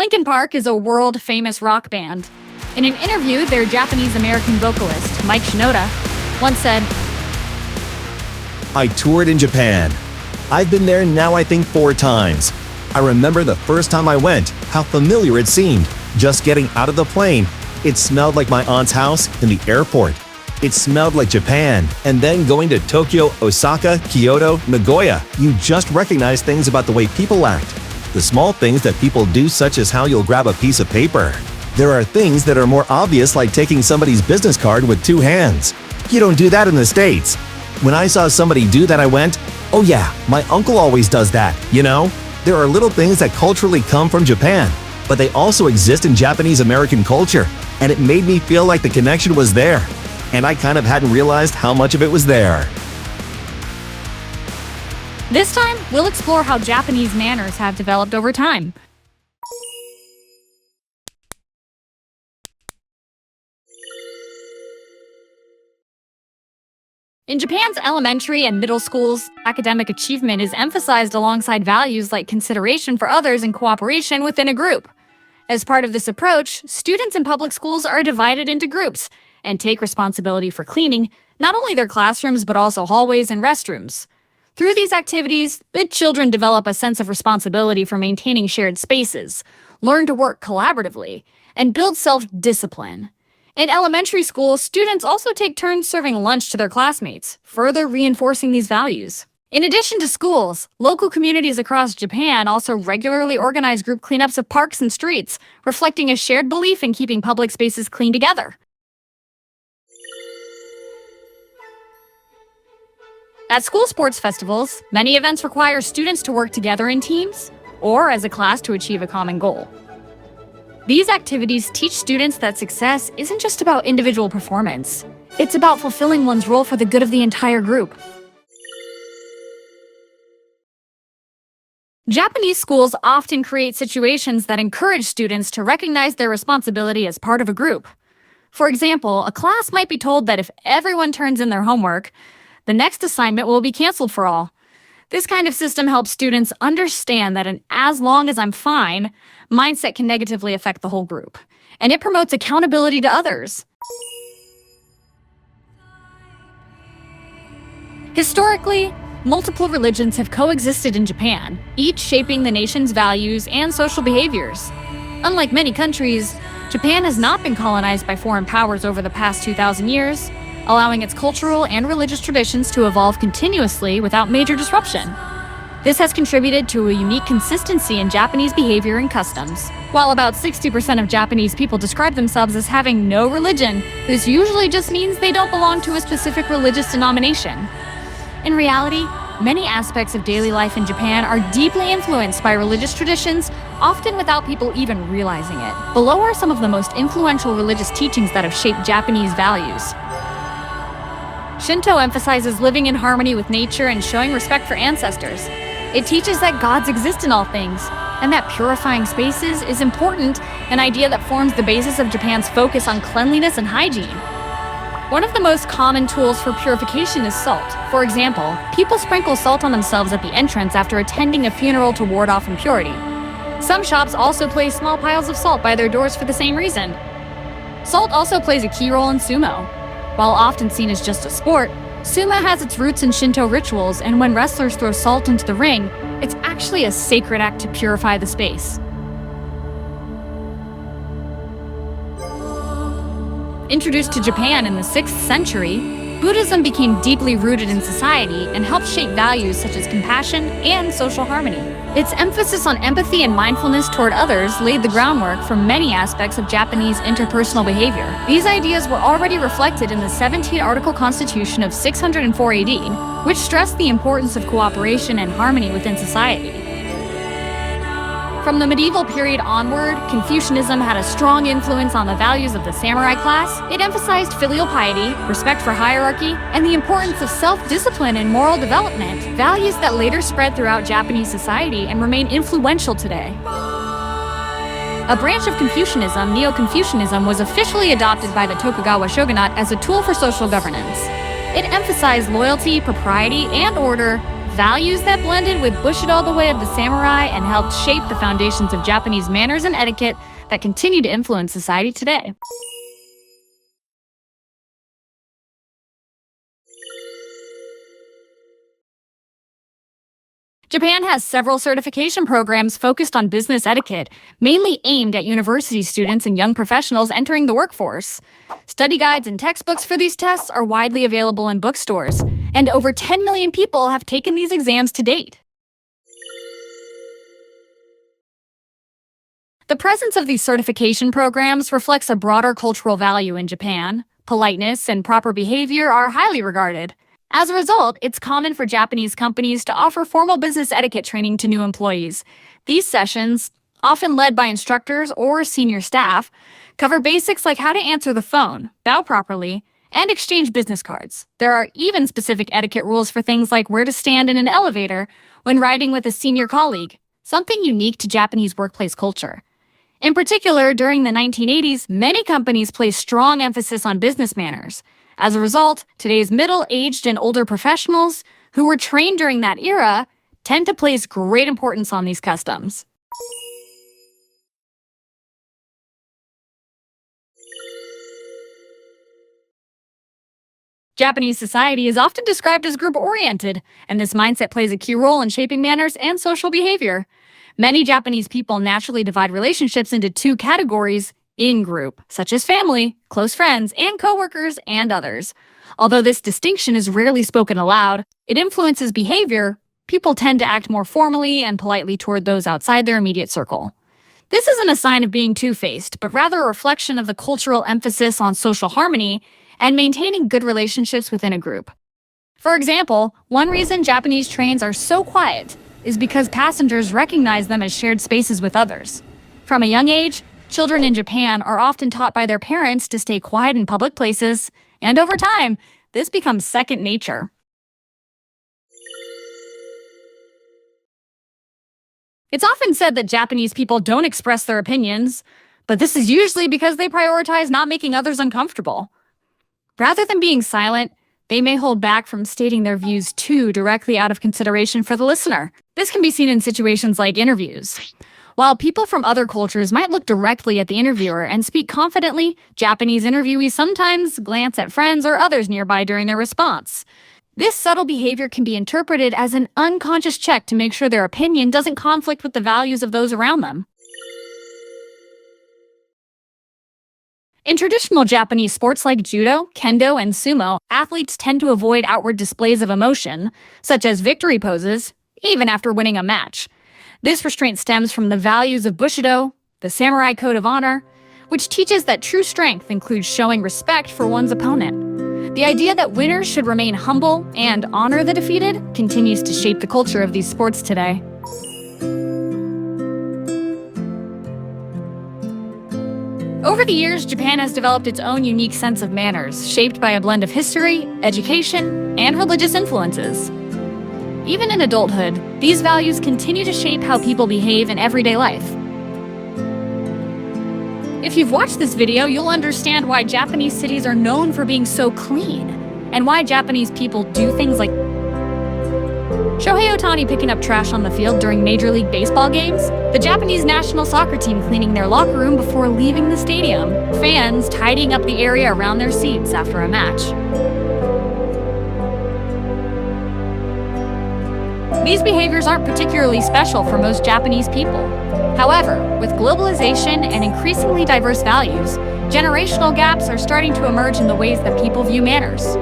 Linkin Park is a world-famous rock band. In an interview, their Japanese-American vocalist, Mike Shinoda, once said, I toured in Japan. I've been there now I think 4 times. I remember the first time I went, how familiar it seemed. Just getting out of the plane, it smelled like my aunt's house in the airport. It smelled like Japan. And then going to Tokyo, Osaka, Kyoto, Nagoya, you just recognize things about the way people act. The small things that people do, such as how you'll grab a piece of paper. There are things that are more obvious, like taking somebody's business card with 2 hands. You don't do that in the States. When I saw somebody do that, I went, oh yeah, my uncle always does that, you know? There are little things that culturally come from Japan, but they also exist in Japanese American culture, and it made me feel like the connection was there. And I kind of hadn't realized how much of it was there. This time, we'll explore how Japanese manners have developed over time. In Japan's elementary and middle schools, academic achievement is emphasized alongside values like consideration for others and cooperation within a group. As part of this approach, students in public schools are divided into groups and take responsibility for cleaning not only their classrooms but also hallways and restrooms. Through these activities, the children develop a sense of responsibility for maintaining shared spaces, learn to work collaboratively, and build self-discipline. In elementary school, students also take turns serving lunch to their classmates, further reinforcing these values. In addition to schools, local communities across Japan also regularly organize group cleanups of parks and streets, reflecting a shared belief in keeping public spaces clean together. At school sports festivals, many events require students to work together in teams or as a class to achieve a common goal. These activities teach students that success isn't just about individual performance. It's about fulfilling one's role for the good of the entire group. Japanese schools often create situations that encourage students to recognize their responsibility as part of a group. For example, a class might be told that if everyone turns in their homework, the next assignment will be canceled for all. This kind of system helps students understand that an "as long as I'm fine" mindset can negatively affect the whole group, and it promotes accountability to others. Historically, multiple religions have coexisted in Japan, each shaping the nation's values and social behaviors. Unlike many countries, Japan has not been colonized by foreign powers over the past 2,000 years, allowing its cultural and religious traditions to evolve continuously without major disruption. This has contributed to a unique consistency in Japanese behavior and customs. While about 60% of Japanese people describe themselves as having no religion, this usually just means they don't belong to a specific religious denomination. In reality, many aspects of daily life in Japan are deeply influenced by religious traditions, often without people even realizing it. Below are some of the most influential religious teachings that have shaped Japanese values. Shinto emphasizes living in harmony with nature and showing respect for ancestors. It teaches that gods exist in all things, and that purifying spaces is important, an idea that forms the basis of Japan's focus on cleanliness and hygiene. One of the most common tools for purification is salt. For example, people sprinkle salt on themselves at the entrance after attending a funeral to ward off impurity. Some shops also place small piles of salt by their doors for the same reason. Salt also plays a key role in sumo. While often seen as just a sport, sumo has its roots in Shinto rituals, and when wrestlers throw salt into the ring, it's actually a sacred act to purify the space. Introduced to Japan in the 6th century, Buddhism became deeply rooted in society and helped shape values such as compassion and social harmony. Its emphasis on empathy and mindfulness toward others laid the groundwork for many aspects of Japanese interpersonal behavior. These ideas were already reflected in the 17-article Constitution of 604 AD, which stressed the importance of cooperation and harmony within society. From the medieval period onward, Confucianism had a strong influence on the values of the samurai class. It emphasized filial piety, respect for hierarchy, and the importance of self-discipline and moral development, values that later spread throughout Japanese society and remain influential today. A branch of Confucianism, Neo-Confucianism, was officially adopted by the Tokugawa shogunate as a tool for social governance. It emphasized loyalty, propriety, and order, Values that blended with Bushido the way of the samurai and helped shape the foundations of Japanese manners and etiquette that continue to influence society today. Japan has several certification programs focused on business etiquette, mainly aimed at university students and young professionals entering the workforce. Study guides and textbooks for these tests are widely available in bookstores, and over 10 million people have taken these exams to date. The presence of these certification programs reflects a broader cultural value in Japan. Politeness and proper behavior are highly regarded. As a result, it's common for Japanese companies to offer formal business etiquette training to new employees. These sessions, often led by instructors or senior staff, cover basics like how to answer the phone, bow properly, and exchange business cards. There are even specific etiquette rules for things like where to stand in an elevator when riding with a senior colleague, something unique to Japanese workplace culture. In particular, during the 1980s, many companies placed strong emphasis on business manners. As a result, today's middle-aged and older professionals who were trained during that era tend to place great importance on these customs. Japanese society is often described as group-oriented, and this mindset plays a key role in shaping manners and social behavior. Many Japanese people naturally divide relationships into two categories: in-group, such as family, close friends, and coworkers, and others. Although this distinction is rarely spoken aloud, it influences behavior. People tend to act more formally and politely toward those outside their immediate circle. This isn't a sign of being two-faced, but rather a reflection of the cultural emphasis on social harmony and maintaining good relationships within a group. For example, one reason Japanese trains are so quiet is because passengers recognize them as shared spaces with others. From a young age, children in Japan are often taught by their parents to stay quiet in public places, and over time, this becomes second nature. It's often said that Japanese people don't express their opinions, but this is usually because they prioritize not making others uncomfortable. Rather than being silent, they may hold back from stating their views too directly out of consideration for the listener. This can be seen in situations like interviews. While people from other cultures might look directly at the interviewer and speak confidently, Japanese interviewees sometimes glance at friends or others nearby during their response. This subtle behavior can be interpreted as an unconscious check to make sure their opinion doesn't conflict with the values of those around them. In traditional Japanese sports like judo, kendo, and sumo, athletes tend to avoid outward displays of emotion, such as victory poses, even after winning a match. This restraint stems from the values of Bushido, the samurai code of honor, which teaches that true strength includes showing respect for one's opponent. The idea that winners should remain humble and honor the defeated continues to shape the culture of these sports today. Over the years, Japan has developed its own unique sense of manners, shaped by a blend of history, education, and religious influences. Even in adulthood, these values continue to shape how people behave in everyday life. If you've watched this video, you'll understand why Japanese cities are known for being so clean, and why Japanese people do things like Shohei Ohtani picking up trash on the field during Major League Baseball games, the Japanese national soccer team cleaning their locker room before leaving the stadium, fans tidying up the area around their seats after a match. These behaviors aren't particularly special for most Japanese people. However, with globalization and increasingly diverse values, generational gaps are starting to emerge in the ways that people view manners.